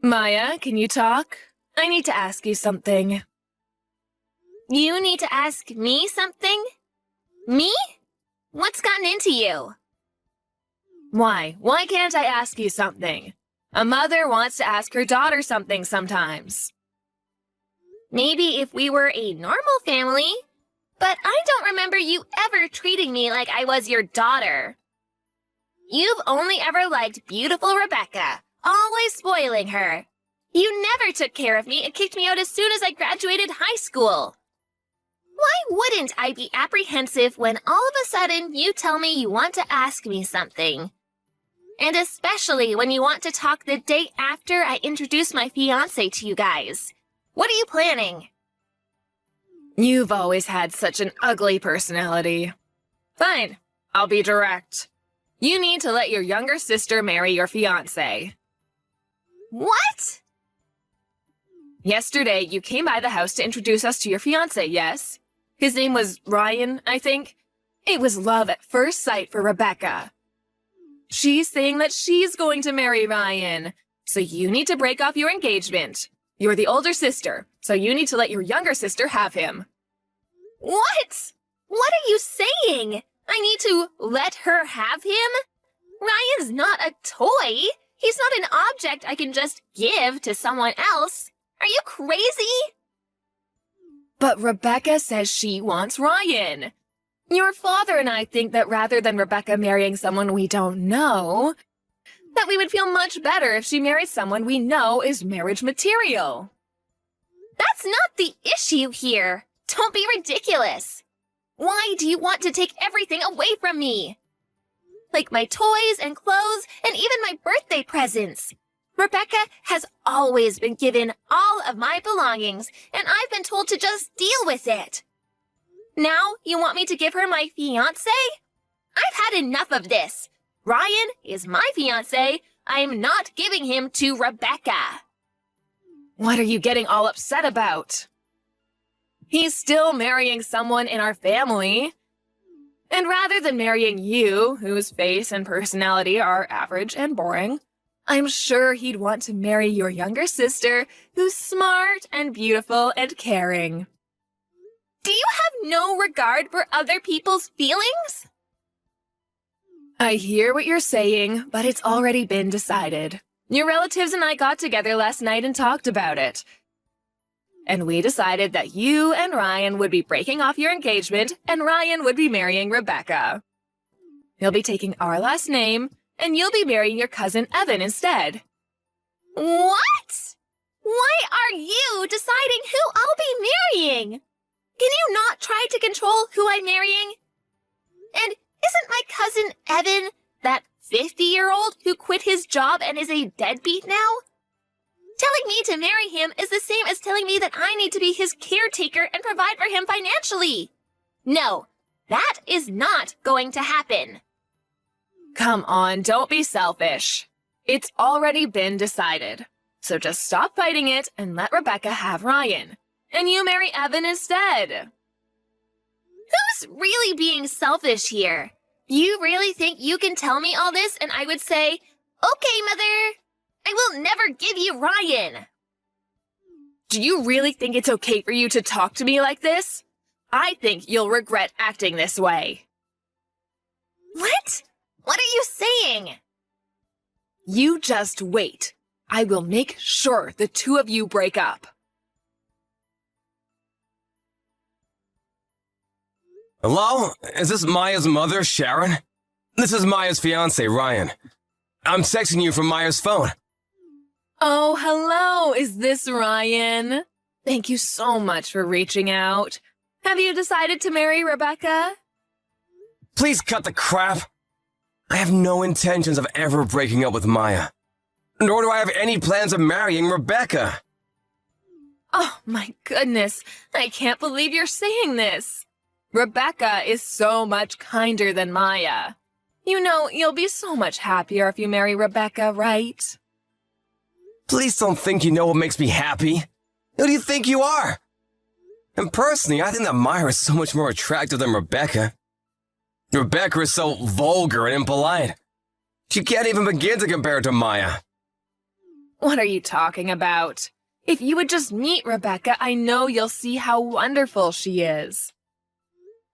Maya, can you talk? I need to ask you something. You need to ask me something? Me? What's gotten into you? Why? Why can't I ask you something? A mother wants to ask her daughter something sometimes. Maybe if we were a normal family, but I don't remember you ever treating me like I was your daughter. You've only ever liked beautiful Rebecca, always spoiling her. You never took care of me and kicked me out as soon as I graduated high school. Why wouldn't I be apprehensive when all of a sudden you tell me you want to ask me something? And especially when you want to talk the day after I introduce my fiancé to you guys. What are you planning? You've always had such an ugly personality. Fine, I'll be direct. You need to let your younger sister marry your fiancé. What? Yesterday, you came by the house to introduce us to your fiancé, yes? His name was Ryan, I think. It was love at first sight for Rebecca. She's saying that she's going to marry Ryan, so you need to break off your engagement. You're the older sister, so you need to let your younger sister have him. What? What are you saying? I need to let her have him? Ryan's not a toy. He's not an object I can just give to someone else. Are you crazy? But Rebecca says she wants Ryan. Your father and I think that rather than Rebecca marrying someone we don't know, that we would feel much better if she married someone we know is marriage material. That's not the issue here. Don't be ridiculous. Why do you want to take everything away from me? Like my toys and clothes and even my birthday presents. Rebecca has always been given all of my belongings, and I've been told to just deal with it. Now you want me to give her my fiancé? I've had enough of this. Ryan is my fiancé. I'm not giving him to Rebecca. What are you getting all upset about? He's still marrying someone in our family. And rather than marrying you, whose face and personality are average and boring, I'm sure he'd want to marry your younger sister, who's smart and beautiful and caring. Do you have no regard for other people's feelings? I hear what you're saying, but it's already been decided. Your relatives and I got together last night and talked about it. And we decided that you and Ryan would be breaking off your engagement, and Ryan would be marrying Rebecca. He'll be taking our last name, and you'll be marrying your cousin Evan instead. What? Why are you deciding who I'll be marrying? Can you not try to control who I'm marrying? And isn't my cousin Evan that 50-year-old who quit his job and is a deadbeat now? Telling me to marry him is the same as telling me that I need to be his caretaker and provide for him financially. No, that is not going to happen. Come on, don't be selfish. It's already been decided. So just stop fighting it and let Rebecca have Ryan. And you marry Evan instead. Who's really being selfish here? You really think you can tell me all this and I would say, okay, Mother, I will never give you Ryan. Do you really think it's okay for you to talk to me like this? I think you'll regret acting this way. What? What are you saying? You just wait. I will make sure the two of you break up. Hello? Is this Maya's mother, Sharon? This is Maya's fiancé, Ryan. I'm texting you from Maya's phone. Oh, hello. Is this Ryan? Thank you so much for reaching out. Have you decided to marry Rebecca? Please cut the crap. I have no intentions of ever breaking up with Maya. Nor do I have any plans of marrying Rebecca. Oh, my goodness. I can't believe you're saying this. Rebecca is so much kinder than Maya. You know, you'll be so much happier if you marry Rebecca, right? Please don't think you know what makes me happy. Who do you think you are? And personally, I think that Maya is so much more attractive than Rebecca. Rebecca is so vulgar and impolite. She can't even begin to compare to Maya. What are you talking about? If you would just meet Rebecca, I know you'll see how wonderful she is.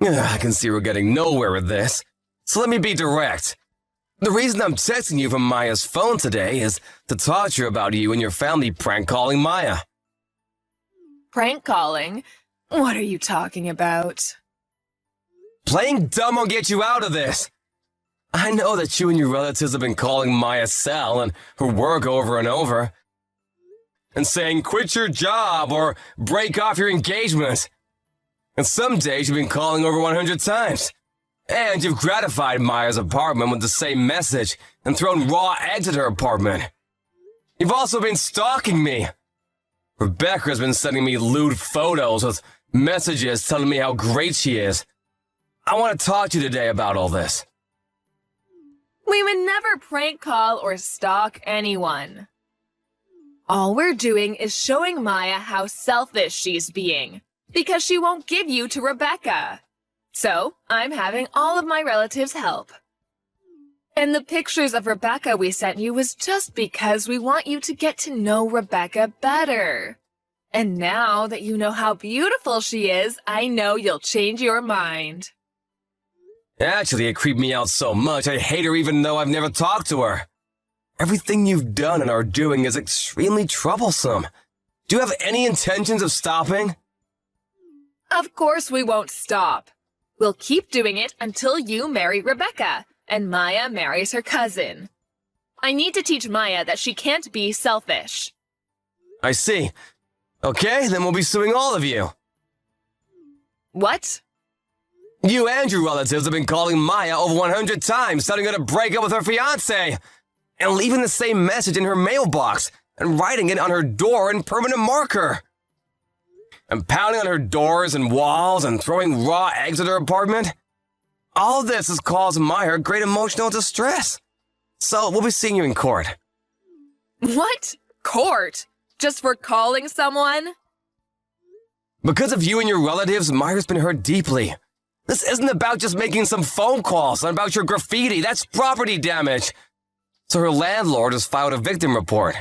I can see we're getting nowhere with this. So let me be direct. The reason I'm texting you from Maya's phone today is to talk to you about you and your family prank calling Maya. Prank calling? What are you talking about? Playing dumb will get you out of this. I know that you and your relatives have been calling Maya Sal and her work over and over, and saying quit your job or break off your engagement. And some days you've been calling over 100 times. And you've gratified Maya's apartment with the same message and thrown raw eggs at her apartment. You've also been stalking me. Rebecca's been sending me lewd photos with messages telling me how great she is. I want to talk to you today about all this. We would never prank call or stalk anyone. All we're doing is showing Maya how selfish she's being, because she won't give you to Rebecca. So, I'm having all of my relatives help. And the pictures of Rebecca we sent you was just because we want you to get to know Rebecca better. And now that you know how beautiful she is, I know you'll change your mind. Actually, it creeped me out so much I hate her even though I've never talked to her. Everything you've done and are doing is extremely troublesome. Do you have any intentions of stopping? Of course we won't stop. We'll keep doing it until you marry Rebecca and Maya marries her cousin. I need to teach Maya that she can't be selfish. I see. Okay, then we'll be suing all of you. What? You and your relatives have been calling Maya over 100 times, telling her to break up with her fiancé, and leaving the same message in her mailbox, and writing it on her door in permanent marker. And pounding on her doors and walls and throwing raw eggs at her apartment. All this has caused Maya great emotional distress. So we'll be seeing you in court. What? Court? Just for calling someone? Because of you and your relatives, Maya's been hurt deeply. This isn't about just making some phone calls and about your graffiti. That's property damage. So her landlord has filed a victim report.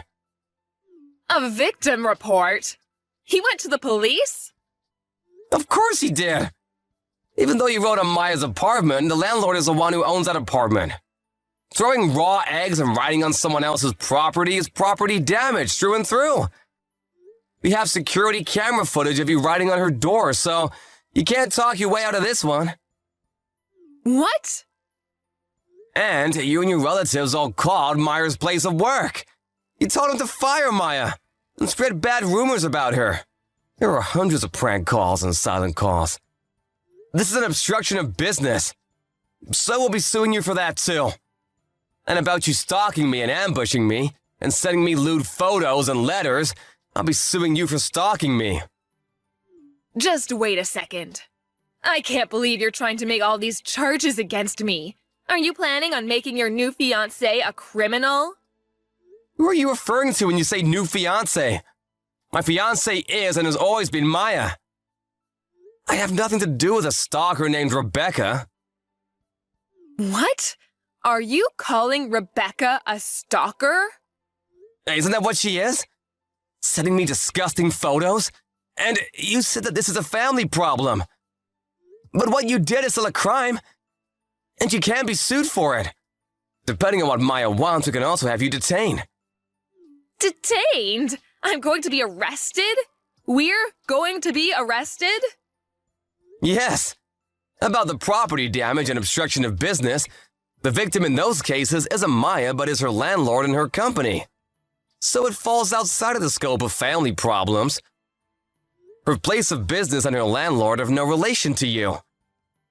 A victim report? He went to the police? Of course he did. Even though he wrote on Maya's apartment, the landlord is the one who owns that apartment. Throwing raw eggs and writing on someone else's property is property damage through and through. We have security camera footage of you writing on her door, so you can't talk your way out of this one. What? And you and your relatives all called Maya's place of work. You told him to fire Maya and spread bad rumors about her. There were hundreds of prank calls and silent calls. This is an obstruction of business. So we'll be suing you for that too. And about you stalking me and ambushing me and sending me lewd photos and letters, I'll be suing you for stalking me. Just wait a second. I can't believe you're trying to make all these charges against me. Are you planning on making your new fiancé a criminal? Who are you referring to when you say new fiancé? My fiancé is and has always been Maya. I have nothing to do with a stalker named Rebecca. What? Are you calling Rebecca a stalker? Isn't that what she is? Sending me disgusting photos? And you said that this is a family problem. But what you did is still a crime. And you can be sued for it. Depending on what Maya wants, we can also have you detained. Detained? I'm going to be arrested? We're going to be arrested? Yes. About the property damage and obstruction of business, the victim in those cases isn't Maya, but is her landlord and her company. So it falls outside of the scope of family problems. Her place of business and her landlord have no relation to you.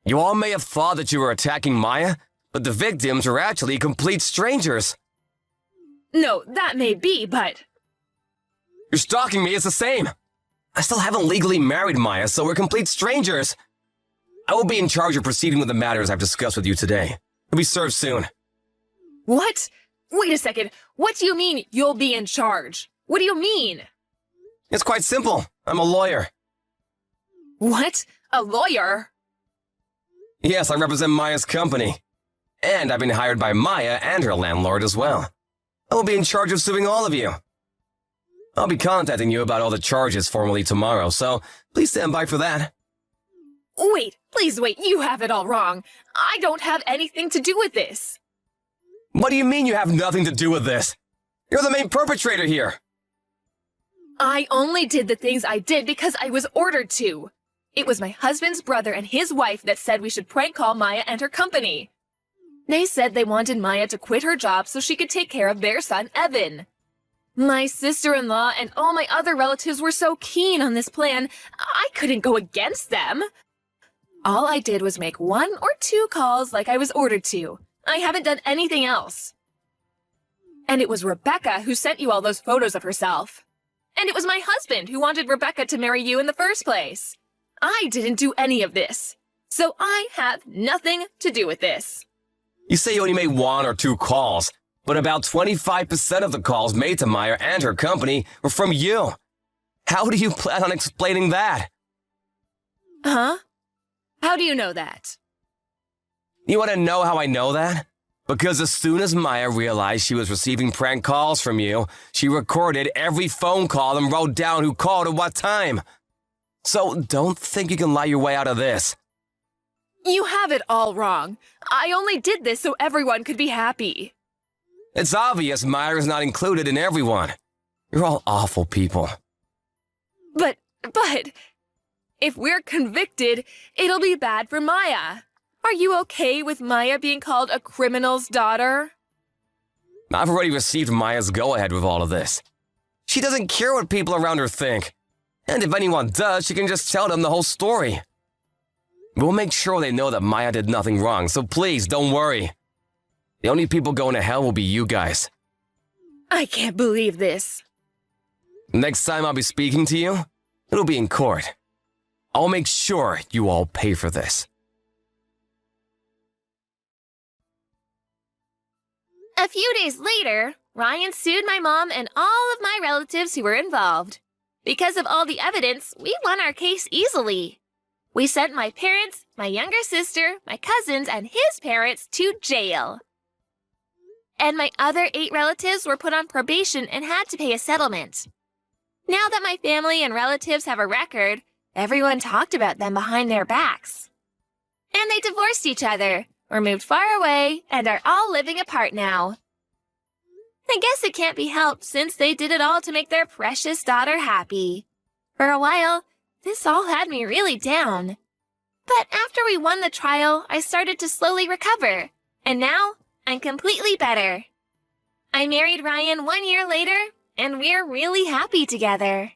You all may have thought that you were attacking Maya, but the victims are actually complete strangers. No, that may be, but... You're stalking me, it's the same. I still haven't legally married Maya, so we're complete strangers. I will be in charge of proceeding with the matters I've discussed with you today. You'll be served soon. What? Wait a second. What do you mean, you'll be in charge? What do you mean? It's quite simple. I'm a lawyer. What? A lawyer? Yes, I represent Maya's company. And I've been hired by Maya and her landlord as well. I will be in charge of suing all of you. I'll be contacting you about all the charges formally tomorrow, so please stand by for that. Wait, please wait, you have it all wrong. I don't have anything to do with this. What do you mean you have nothing to do with this? You're the main perpetrator here. I only did the things I did because I was ordered to. It was my husband's brother and his wife that said we should prank call Maya and her company. They said they wanted Maya to quit her job so she could take care of their son, Evan. My sister-in-law and all my other relatives were so keen on this plan, I couldn't go against them. All I did was make 1 or 2 calls like I was ordered to. I haven't done anything else. And it was Rebecca who sent you all those photos of herself. And it was my husband who wanted Rebecca to marry you in the first place. I didn't do any of this. So I have nothing to do with this. You say you only made 1 or 2 calls, but about 25% of the calls made to Maya and her company were from you. How do you plan on explaining that? Huh? How do you know that? You want to know how I know that? Because as soon as Maya realized she was receiving prank calls from you, she recorded every phone call and wrote down who called at what time. So don't think you can lie your way out of this. You have it all wrong. I only did this so everyone could be happy. It's obvious Maya is not included in everyone. You're all awful people. But, if we're convicted, it'll be bad for Maya. Are you okay with Maya being called a criminal's daughter? I've already received Maya's go-ahead with all of this. She doesn't care what people around her think. And if anyone does, she can just tell them the whole story. We'll make sure they know that Maya did nothing wrong, so please don't worry. The only people going to hell will be you guys. I can't believe this. Next time I'll be speaking to you, it'll be in court. I'll make sure you all pay for this. A few days later, Ryan sued my mom and all of my relatives who were involved. Because of all the evidence, we won our case easily. We sent my parents, my younger sister, my cousins, and his parents to jail. And my other 8 relatives were put on probation and had to pay a settlement. Now that my family and relatives have a record, everyone talked about them behind their backs. And they divorced each other, or moved far away, and are all living apart now. I guess it can't be helped since they did it all to make their precious daughter happy. For a while, this all had me really down. But after we won the trial, I started to slowly recover, and now I'm completely better. I married Ryan 1 year later, and we're really happy together.